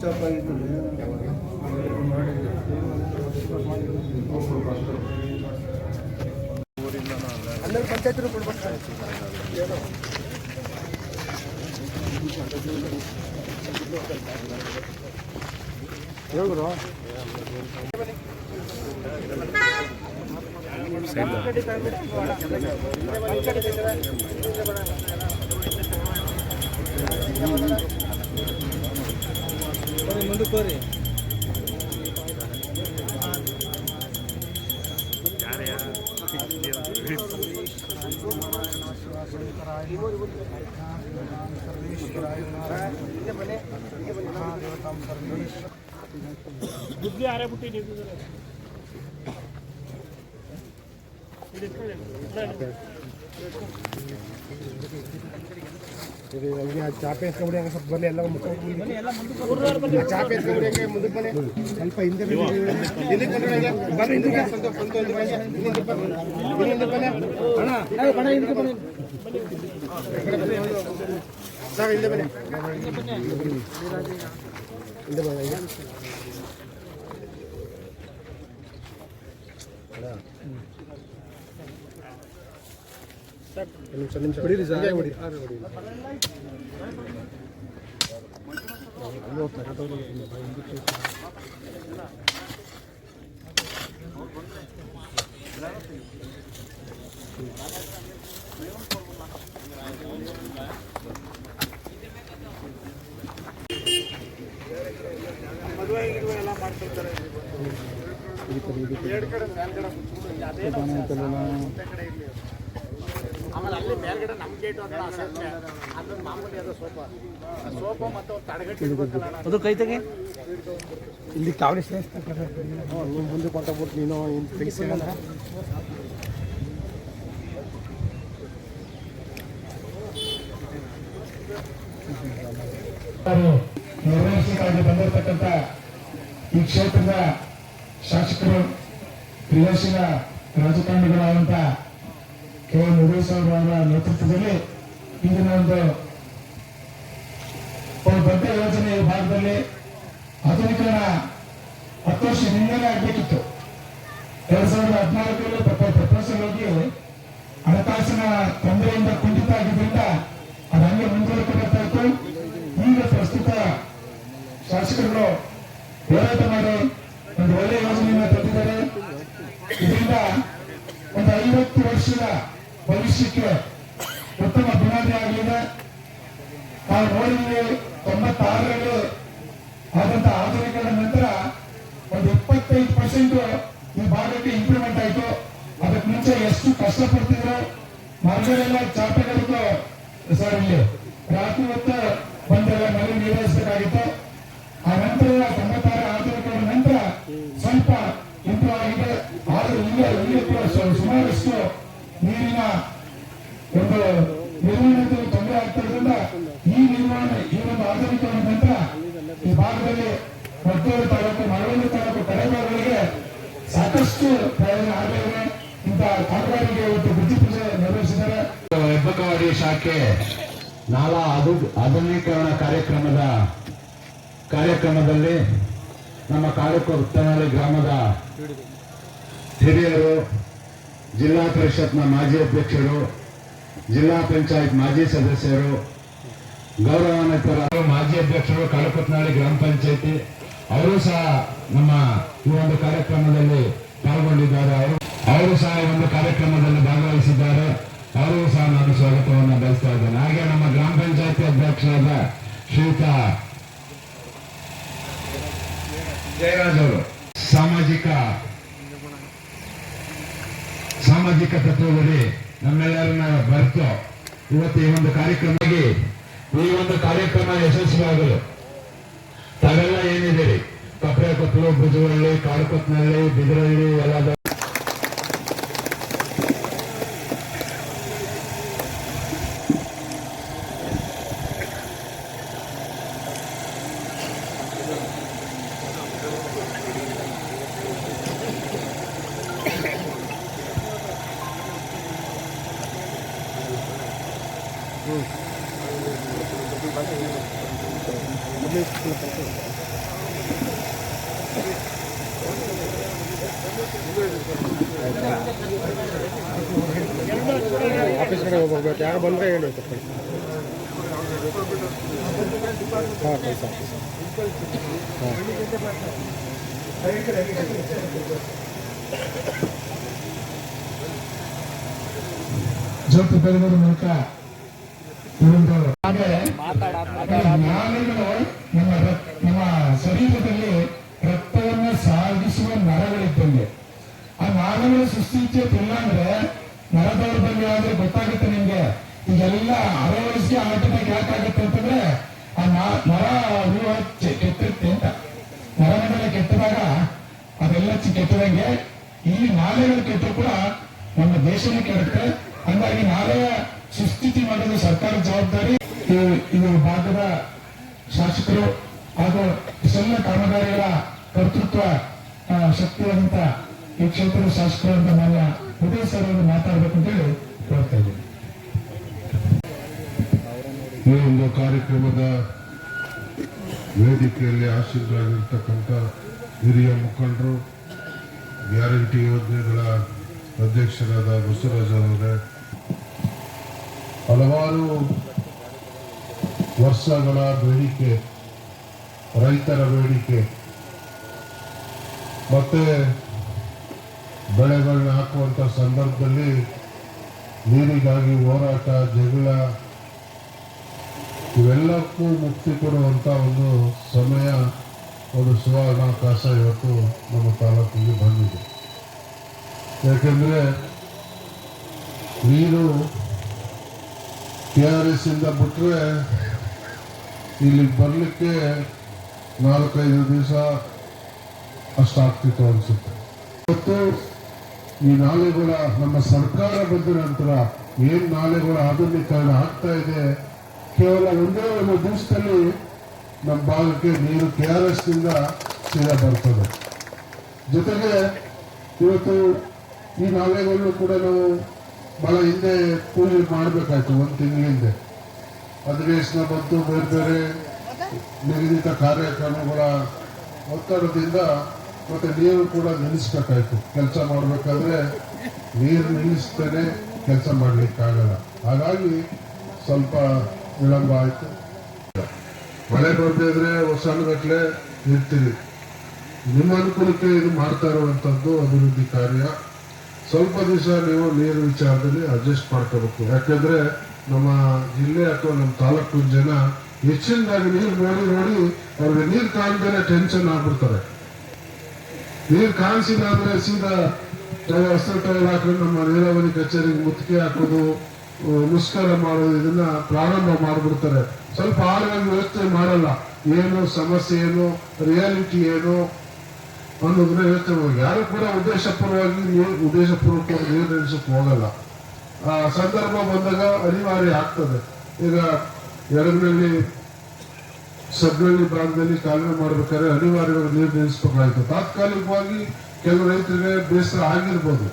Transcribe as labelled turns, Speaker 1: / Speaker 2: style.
Speaker 1: Switch off ಆಗಿತ್ತು ಹನ್ನೆರಡು ಪಂಚಾಯತ್ ಕೊಡ್ಬೇಕು ಹೇಳ್ರು ಮುಂದಕ್ಕೆ ಹೋರಿ ಬುದ್ಧಿ ಆರೇ ಬಿಟ್ಟು ಚಾಪೆ ಎಸ್ಕೊಂಬಿಡಿ ಹಂಗೆ ಸ್ವಲ್ಪ ಬರಲಿ ಎಲ್ಲ ಚಾಪೆ ಎಸ್ಕೊಂಬಿಡಿ ಹಂಗೆ ಮುಂದಕ್ಕೆ ಬನ್ನಿ ಸ್ವಲ್ಪ ಹಿಂದೆ ಬರ್ರಿ ಹಿಂದಕ್ಕೆ ಅಣ್ಣ ಹಿಂದಕ್ಕೆ ಬನ್ನಿ ಸರ್ ಹಿಂದೆ ಬನ್ನಿ ಹಿಂದೆ ಬನ್ನಿ ನಿಮಿಷ ಹೊಡೀರಿ ಸರ್ ಹೊಡಿ ಮದುವೆ ಎಲ್ಲ ಮಾಡ್ತಿರ್ತಾರೆ ಆಮೇಲೆ ಅಲ್ಲಿ ಮೇಲ್ಗಡೆ ನಮ್ಮ ಗೇಟು ಅಂತ ಅದ್ರ ಮಾಮೂಲಿ ಅದು ಸೋಫಾ ಮತ್ತು ತಡೆಗಟ್ಟಿ ಅದು ಕೈ ತೆಗೆ ಇಲ್ಲಿ ಕಾವಲಿ ನೀನು ಮುಂದೆ ಕೊಂಟೋಗ್ಬಿಟ್ಟು ನೀನು ತೆಗಿಸಿಲ್ಲ ನಿರ್ವಹಿಸಲಿಕ್ಕಾಗಿ ಬಂದಿರತಕ್ಕಂಥ ಈ ಕ್ಷೇತ್ರದ ಶಾಸಕರು ಕ್ರಿಯಾಶೀಲ ರಾಜಕಾರಣಿಗಳಾದಂಥ ಕೆ ಮುರುಗೇಶ್ ಅವರ ನೇತೃತ್ವದಲ್ಲಿ ಇಂದಿನ ಒಂದು ದೊಡ್ಡ ಯೋಜನೆ ಈ ಭಾಗದಲ್ಲಿ ಆಧುನೀಕರಣ 10 ವರ್ಷ ಹಿಂದೆನೇ ಆಗಬೇಕಿತ್ತು. 2014ರಲ್ಲಿ ಪ್ರಪೋಸಲ್ ಹೋಗಿ ಹಣಕಾಸಿನ ತೊಂದರೆಯಿಂದ ಕುಂಠಿತ ಆಗಿದ್ದರಿಂದ ಅದು ಹಂಗೆ ಮುಂದುವರಿಕೆ ಬರ್ತಾ ಇತ್ತು. ಈಗ ಪ್ರಸ್ತುತ ಶಾಸಕರುಗಳು ಹೋರಾಟ ಮಾಡಿ ಒಂದು ಒಳ್ಳೆಯ ಯೋಜನೆಯನ್ನು ತಂದಿದ್ದಾರೆ. ಇದರಿಂದ ಒಂದು 50 ವರ್ಷದ ಭವಿಷ್ಯಕ್ಕೆ ಉತ್ತಮ ಬುನಾದಿ ಆಗಲಿದೆ. ನಾವು ನೋಡಿದ್ವಿ 96ರಲ್ಲಿ ಆದಂತ ಆಧುನೀಕರಣ ನಂತರ ಒಂದು 25% ಈ ಭಾಗಕ್ಕೆ ಇಂಪ್ರೂವ್ಮೆಂಟ್ ಆಯಿತು. ಅದಕ್ಕೆ ಮುಂಚೆ ಎಷ್ಟು ಕಷ್ಟಪಡ್ತಿದ್ರು ಮರಗಳೆಲ್ಲ ಚಾಪೆಗಳಿಗೂ ಸರ್ ಇಲ್ಲಿ ರಾತ್ರಿ ಹೊತ್ತು ಬಂದೆಲ್ಲ ಮನೆ ನಿರ್ವಹಿಸಬೇಕಾಗಿತ್ತು. ಆ ನಂತರ 96 ಆಧುನೀಕರಣ ನಂತರ ಸ್ವಲ್ಪ ಇಂಪ್ರೂವ್ ಆಗಿದೆ. ಆದರೂ ಇಲ್ಲಿ ಕೂಡ ಸುಮಾರಷ್ಟು ನೀರಿನ ಒಂದು ನಿರ್ವಹಣೆಗೆ ತೊಂದರೆ ಆಗ್ತಿರೋದ್ರಿಂದ ಈ ನಿರ್ವಹಣೆ ಈ ಒಂದು ಆಧುನೀಕರಣ ನಂತರ ಈ ಭಾಗದಲ್ಲಿ ಮದ್ದೂರು ತಾಲೂಕು ಮಳವಳ್ಳಿ ತಾಲೂಕು ಕಡೆಗಳಿಗೆ ಸಾಕಷ್ಟು ಪ್ರಯೋಜನ ಆಗಲಿದೆ. ಇಂತಹ ಕಾಮಗಾರಿಗೆ ಇವತ್ತು ಬುದ್ಧಿ ಪೂಜೆ ನಿರ್ವಹಿಸಿದ್ದಾರೆ.
Speaker 2: ಹೆಬ್ಬಕವಾಡಿ ಶಾಖೆ ನಾಲಾ ಆಧುನೀಕರಣ ಕಾರ್ಯಕ್ರಮದಲ್ಲಿ ನಮ್ಮ ಕಾಡುಕೊತ್ತನಹಳ್ಳಿ ಗ್ರಾಮದ ಹಿರಿಯರು, ಜಿಲ್ಲಾ ಪರಿಷತ್ನ ಮಾಜಿ ಅಧ್ಯಕ್ಷರು, ಜಿಲ್ಲಾ ಪಂಚಾಯತ್ ಮಾಜಿ ಸದಸ್ಯರು, ಗೌರವಾನ್ವಿತರ ಮಾಜಿ ಅಧ್ಯಕ್ಷರು, ಕಾಡುಕೊತ್ತನಹಳ್ಳಿ ಗ್ರಾಮ ಪಂಚಾಯತಿ ಅವರು ಸಹ ನಮ್ಮ ಈ ಒಂದು ಕಾರ್ಯಕ್ರಮದಲ್ಲಿ ಪಾಲ್ಗೊಂಡಿದ್ದಾರೆ. ಅವರು ಸಹ ಈ ಒಂದು ಕಾರ್ಯಕ್ರಮದಲ್ಲಿ ಭಾಗವಹಿಸಿದ್ದಾರೆ. ಅವರು ಸಹ ನಾನು ಸ್ವಾಗತವನ್ನು ಬಯಸ್ತಾ ಇದ್ದೇನೆ. ಹಾಗೆ ನಮ್ಮ ಗ್ರಾಮ ಪಂಚಾಯತಿ ಅಧ್ಯಕ್ಷರಾದ ಶ್ರೀಯುತ ಜಯರಾಜ್ ಅವರು ಸಾಮಾಜಿಕ ತತ್ವದಲ್ಲಿ ನಮ್ಮೆಲ್ಲರನ್ನ ಬರೆತು ಇವತ್ತು ಈ ಒಂದು ಕಾರ್ಯಕ್ರಮ ಯಶಸ್ವಿಯಾಗಲು ತಾವೆಲ್ಲ ಏನಿದ್ದೀರಿ, ಕಪ್ಪೆಕೊತ್ತಲು, ಬುಜುವಳ್ಳಿ, ಕಾಡುಕೊತ್ತನಹಳ್ಳಿ, ಬಿದರಹಳ್ಳಿ ಎಲ್ಲ
Speaker 1: ಆಫೀಸ್ ಕಡೆ ಹೋಗ್ಬೇಕು, ಯಾರು ಬಂದರೆ ಹೇಳಿ. ಹಾಂ ಕೆಲಸ
Speaker 2: ಜ್ಯೋತಿ ಬೆಳಗೋದು ಮೂಲಕ ನಮ್ಮ ಶರೀರದಲ್ಲಿ ರಕ್ತವನ್ನು ಸಾಗಿಸುವ ನರಗಳಿದ್ದಂಗೆ ಆ ನರಗಳ ಸೃಷ್ಟಿಚ್ಛೇತ ಇಲ್ಲ ಅಂದ್ರೆ ನರ ದೌರ್ಬಲ್ಯ ಆದ್ರೆ ಗೊತ್ತಾಗುತ್ತೆ ನಿಮ್ಗೆ. ಈಗೆಲ್ಲ 60 ವಯಸ್ಸಿಗೆ ಹಾರ್ಟ್ ಅಟ್ಯಾಕ್ ಯಾಕಾಗುತ್ತೆ ಅಂತಂದ್ರೆ ಆ ನರ ಕೆಟ್ಟಿರುತ್ತೆ ಅಂತ. ನರಮಂಡಲ ಕೆಟ್ಟದಾಗ ಅದೆಲ್ಲ ಕೆಟ್ಟದಂಗೆ ಇಲ್ಲಿ ನಾಲೆಗಳು ಕೆಟ್ಟರು ಕೂಡ ನಮ್ಮ ದೇಶನೇ ಕೆಡುತ್ತೆ. ಹಂಗಾಗಿ ನಾಲೆಯ ಸುಸ್ಥಿತಿ ಮಾಡೋದು ಸರ್ಕಾರದ ಜವಾಬ್ದಾರಿ. ಇದು ಭಾಗದ ಶಾಸಕರು ಹಾಗೂ ಇಷ್ಟೆಲ್ಲ ಕಾಮಗಾರಿಗಳ ಕರ್ತೃತ್ವ ಶಕ್ತಿಯಾದಂತ ಈ ಕ್ಷೇತ್ರದ ಶಾಸಕರು ಅಂತ ಮಾನ್ಯ ಉದಯ ಸರ್ ಅವರು ಮಾತಾಡಬೇಕು ಅಂತೇಳಿ ಹೇಳ್ತಾ ಇದ್ದೀನಿ.
Speaker 3: ಈ ಒಂದು ಕಾರ್ಯಕ್ರಮದ ವೇದಿಕೆಯಲ್ಲಿ ಆಸೀನರಾಗಿರ್ತಕ್ಕಂಥ ಹಿರಿಯ ಮುಖಂಡರು, ಗ್ಯಾರಂಟಿ ಯೋಜನೆಗಳ ಅಧ್ಯಕ್ಷರಾದ ಬಸವರಾಜ್ ಅವರೇ, ಹಲವಾರು ವರ್ಷಗಳ ಬೇಡಿಕೆ, ರೈತರ ಬೇಡಿಕೆ ಮತ್ತೆ ಬೆಳೆಗಳನ್ನ ಹಾಕುವಂತ ಸಂದರ್ಭದಲ್ಲಿ ನೀರಿಗಾಗಿ ಹೋರಾಟ, ಜಗಳ ಇವೆಲ್ಲಕ್ಕೂ ಮುಕ್ತಿ ಕೊಡುವಂತ ಒಂದು ಸಮಯ, ಒಂದು ಸುವರ್ಣಾವಕಾಶ ಇವತ್ತು ನಮ್ಮ ತಾಲೂಕಿಗೆ ಬಂದಿದೆ. ಯಾಕೆಂದ್ರೆ ನೀರು KRS ಇಂದ ಬಿಟ್ರೆ ಇಲ್ಲಿ ಬರ್ಲಿಕ್ಕೆ 4-5 ದಿವಸ ಅಷ್ಟಾಗ್ತಿತ್ತು ಅನ್ಸುತ್ತೆ. ಇವತ್ತು ಈ ನಾಲೆಗಳ ನಮ್ಮ ಸರ್ಕಾರ ಬಂದ ನಂತರ ಏನ್ ನಾಲೆಗಳ ಆಧುನೀಕರಣ ಆಗ್ತಾ ಇದೆ, ಕೇವಲ ಒಂದೇ ಒಂದು ದಿವಸದಲ್ಲಿ ನಮ್ಮ ಭಾಗಕ್ಕೆ ನೀರು KRS ನಿಂದ ಸೀದಾ ಬರ್ತದೆ. ಜೊತೆಗೆ ಇವತ್ತು ಈ ನಾಲೆಗಳನ್ನು ಕೂಡ ನಾವು ಬಹಳ ಹಿಂದೆ ಪೂಜೆ ಮಾಡಬೇಕಾಯ್ತು, 1 ತಿಂಗಳ ಹಿಂದೆ. ಅಧಿವೇಶನ ಬಂತು, ಬೇರೆ ಬೇರೆ ನಿಗದಿತ ಕಾರ್ಯಕ್ರಮಗಳ ಒತ್ತಡದಿಂದ ಮತ್ತೆ ನೀರು ಕೂಡ ನಿಲ್ಲಿಸ್ಬೇಕಾಯ್ತು. ಕೆಲಸ ಮಾಡಬೇಕಾದ್ರೆ ನೀರು ನಿಲ್ಲಿಸ್ತೇನೆ ಕೆಲಸ ಮಾಡ್ಲಿಕ್ಕಾಗಲ್ಲ. ಹಾಗಾಗಿ ಸ್ವಲ್ಪ ವಿಳಂಬ ಆಯ್ತು. ಮಳೆ ಬರ್ತಾ ಇದ್ರೆ ವರ್ಷಗಟ್ಟಲೆ ಇರ್ತೀರಿ. ನಿಮ್ಮ ಅನುಕೂಲಕ್ಕೆ ಇದು ಮಾಡ್ತಾ ಇರುವಂತದ್ದು ಅಭಿವೃದ್ಧಿ ಕಾರ್ಯ. ಸ್ವಲ್ಪ ದಿವಸ ನೀವು ನೀರು ವಿಚಾರದಲ್ಲಿ ಅಡ್ಜಸ್ಟ್ ಮಾಡ್ಕೋಬೇಕು. ಯಾಕಂದ್ರೆ ನಮ್ಮ ಜಿಲ್ಲೆ ಅಥವಾ ನಮ್ಮ ತಾಲೂಕಿನ ಜನ ಹೆಚ್ಚಿನದಾಗಿ ನೀರು ನೋಡಿ ನೋಡಿ ಅವ್ರಿಗೆ ನೀರು ಕಾಣ್ದೇನೆ ಟೆನ್ಷನ್ ಆಗ್ಬಿಡ್ತಾರೆ. ನೀರು ಕಾಣಿಸಿಲ್ಲ ಅಂದ್ರೆ ಸೀದಾ ವಸ್ತ್ರ ಟೈಲ್ ಹಾಕೊಂಡು ನಮ್ಮ ನೀರಾವರಿ ಕಚೇರಿಗೆ ಮುತ್ತಿಗೆ ಹಾಕೋದು, ಮುಷ್ಕರ ಮಾಡೋದು, ಇದನ್ನ ಪ್ರಾರಂಭ ಮಾಡ್ಬಿಡ್ತಾರೆ. ಸ್ವಲ್ಪ ಆಳವಾಗಿ ಯೋಚನೆ ಮಾಡಲ್ಲ, ಏನು ಸಮಸ್ಯೆ ಏನು, ರಿಯಾಲಿಟಿ ಏನು ಅನ್ನೋದನ್ನ ಯೋಚನೆ ಮಾಡಿ. ಯಾರು ಕೂಡ ಉದ್ದೇಶಪೂರ್ವಕವಾಗಿ ನೀರು ನಿಲ್ಲಿಸಕ್ಕೆ ಹೋಗಲ್ಲ. ಆ ಸಂದರ್ಭ ಬಂದಾಗ ಅನಿವಾರ್ಯ ಆಗ್ತದೆ. ಈಗ ಎರಡನಲ್ಲಿ ಸಬ್ನಲ್ಲಿ ಭಾಗದಲ್ಲಿ ಕಾಲುವೆ ಮಾಡ್ಬೇಕಾದ್ರೆ ಅನಿವಾರ್ಯವಾಗಿ ನೀರು ನಿಲ್ಲಿಸಬೇಕಾಯ್ತು. ತಾತ್ಕಾಲಿಕವಾಗಿ ಕೆಲವು ರೈತರಿಗೆ ಬೇಸರ ಆಗಿರ್ಬೋದು.